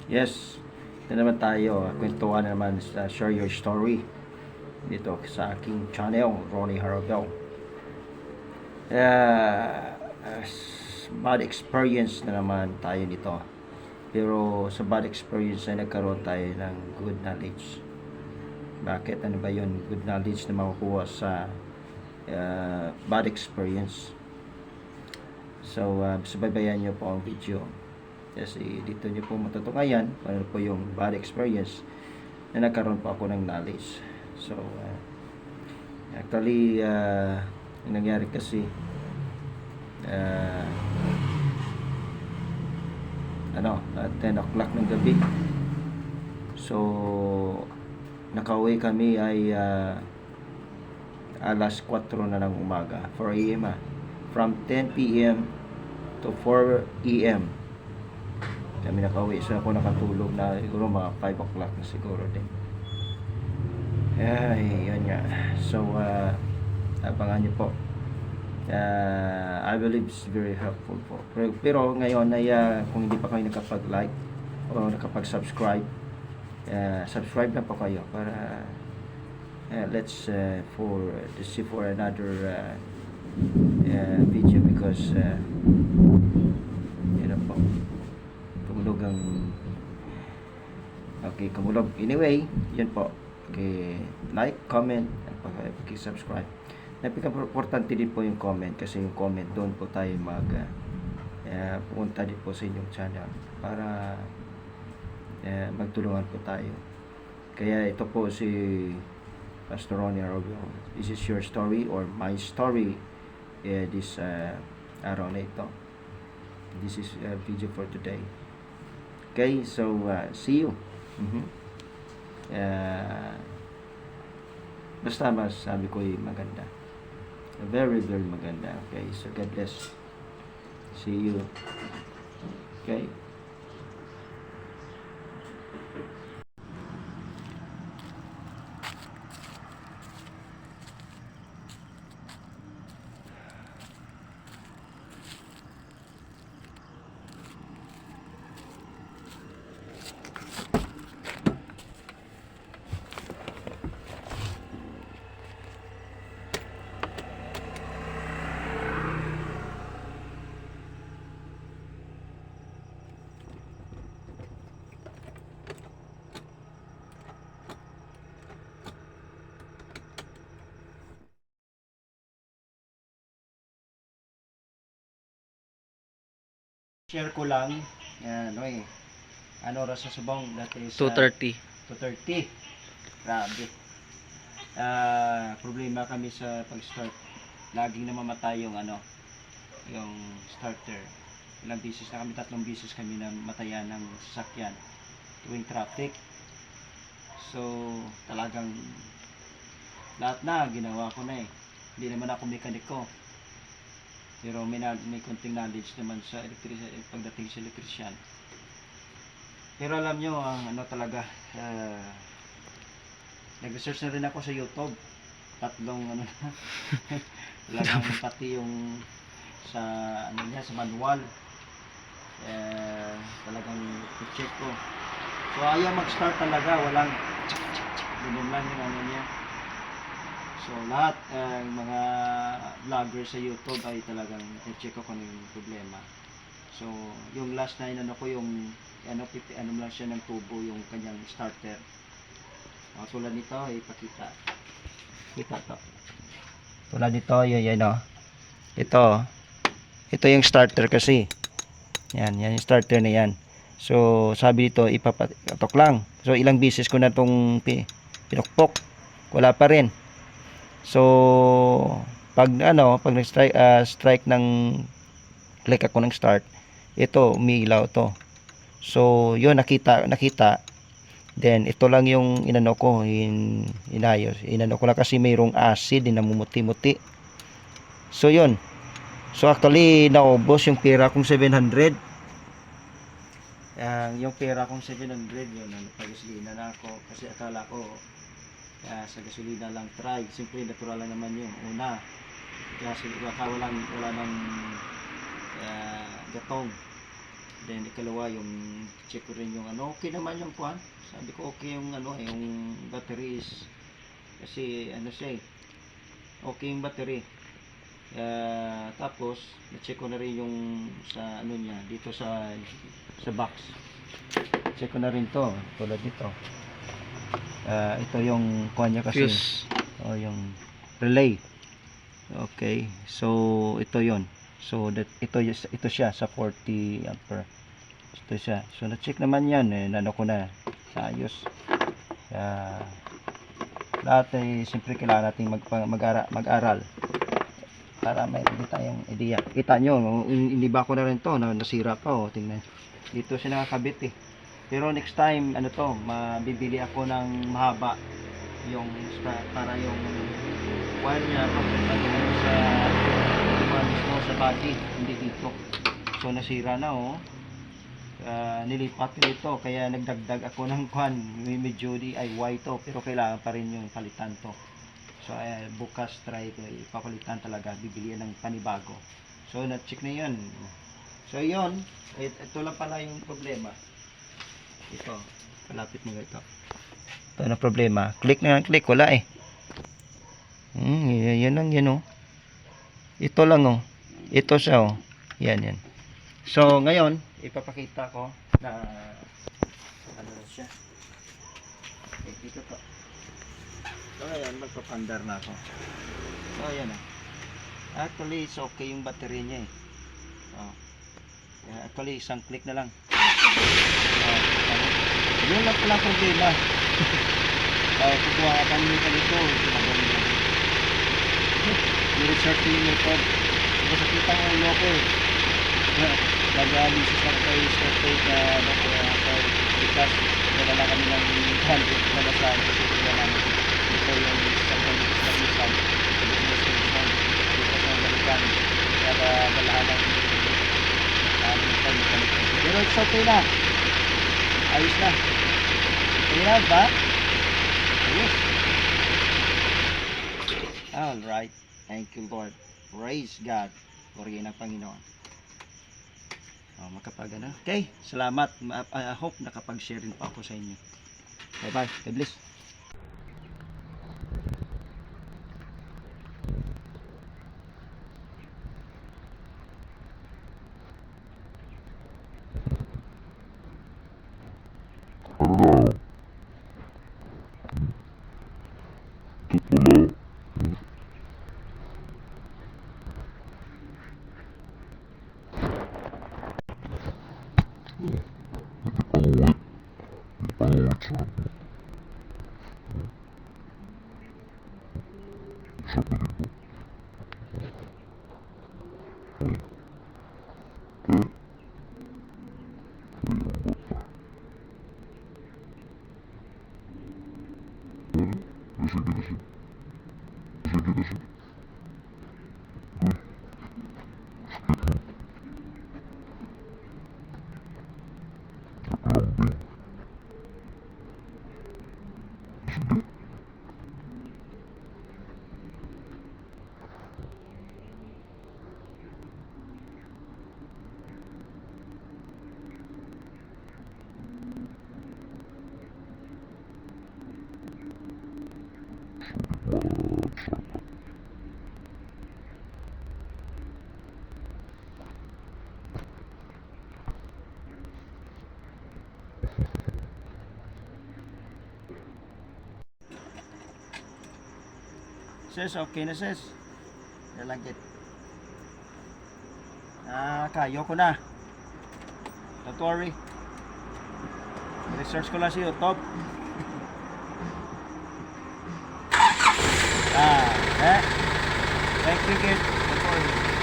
Yes, ito naman tayo. Kwentuhan na naman sa Share Your Story dito sa aking channel, Ronnie Harabel. Uh, Bad experience na naman tayo dito. Pero sa bad experience ay nagkaroon tayo ng good knowledge. Bakit? Ano ba yun? Good knowledge na makukuha sa bad experience. So, subaybayan nyo po ang video. Kasi dito nyo po matutungayan ano po yung bad experience na nagkaroon po ako ng knowledge. So, actually, yung nangyari kasi, 10 o'clock ng gabi. So, nakauwi kami ay alas 4 na ng umaga, 4 a.m. From 10 p.m. to 4 a.m. kami nakauwi. So ako nakatulog na siguro mga 5 o'clock na siguro din. Ay, yun nga. So, abangan nyo po. I believe it's very helpful po. Pero ngayon ay kung hindi pa kayo nakapag-like o nakapag-subscribe, subscribe na po kayo para let's see for another video because yun na po. Kumulog ang kumulog. Anyway, yun po. Okay, like, comment, at pag-subscribe. Napaka-importante din po yung comment kasi yung comment doon po tayo pumunta din po sa inyong channel para magtulungan po tayo. Kaya ito po si Pastor Ronnie Arroyo. This is your story or my story this araw na ito. This is a video for today. Okay, so see you. Basta masasabi ko maganda. Very, very maganda. Okay, so God bless. See you. Okay. Share ko lang. Ano oras sa subong? That is 2:30. 2:30. Grabe. Problema kami sa pag-start. Laging namamatay yung yung starter. Ilang beses na kami, 3 beses kami na matayan ng sasakyan tuwing traffic. So, talagang lahat na ginawa ko na eh. Hindi naman ako mekaniko. Pero may konting knowledge naman sa pagdating sa electrician. Pero alam nyo, talaga, nag-research na rin ako sa YouTube. 3 na. Talagang pati yung sa sa manual. Talagang check ko. So ayaw mag-start talaga, walang ganun lang yung niya. So lahat mga vlogger sa YouTube ay talagang i-check ko kung ano yung problema. So yung last na ko yung lang siya ng tubo yung kanyang starter. Tulad nito, ipakita. Kita to. Tulad nito, yun Ito yung starter kasi. Yan yung starter na yan. So sabi dito ipapatok lang. So ilang beses ko na tong pinukpok. Wala pa rin. So pag nag-strike strike ng click ako ng start, ito umiilaw to. So yun nakita. Then ito lang yung inayos. Inano ko lang kasi mayroong acid na namumuti-muti. So yun. So actually naubos yung pera kong 700. Yung pera kong 700 yun, pag-gasolina na ako kasi akala ko sa gasolina lang try. Siyempre natural lang naman yung una. Kasi wala nang gatong. Then ikalawa yung check ko rin yung ano, okay naman yung kuan. Sabi ko okay yung ano, yung battery is kasi ano siya okay yung battery. Tapos na-check ko na rin yung sa ano niya dito sa box. Check ko na rin to tulad dito. Ito yung kuan niya kasi. Yung relay. Okay. So ito yon. So ito siya sa 40 ampere. Ito siya. So na-check naman yan nano ko na ayos. Lahat siyempre kailangan nating mag-aral para may tayong idea. Kita nyo, hindi ba ko na rin to nasira pa tingnan. Dito siya nakakabit Pero next time ano to, mabibili ako ng mahaba yung para yung wire niya papunta doon sa body, hindi dito. So nasira na nilipat ko ito kaya nagdagdag ako ng kwan, medyo DIY to pero kailangan pa rin yung palitan to. So bukas try ko ipapalitan talaga, bibili ng panibago. So na-check na yun. So yun, ito lang pala yung problema. Ito, palapit mo ito. Ito na problema. Click na ng click, wala yan lang yan Ito lang Ito siya Yan. So ngayon, ipapakita ko na ano siya. Dito to. So ngayon, magpapandar na ako. So ayan Actually, it's okay yung battery niya Actually, isang click na lang. Yun lang pala problema. Kukuha ka ng method ito. I-research yung method. Kasi sa kita ng loko nag-alisis lang kayo start rate na because wala lang kami ng 100 na basahan kasi kaya namin ito yung stabilisan business station dito sa balikan kaya balahan ng pero it's okay na ayos na okay na ba? Ayos alright, thank you Lord, praise God, purihin ang Panginoon. Okay, salamat. I hope nakapag-share rin pa ako sa inyo. Bye bye, God bless. Sis, okay na sis. Nalagit. Kayo ko na. Don't worry. Research ko lang sa YouTube. Thank you kid. Don't worry.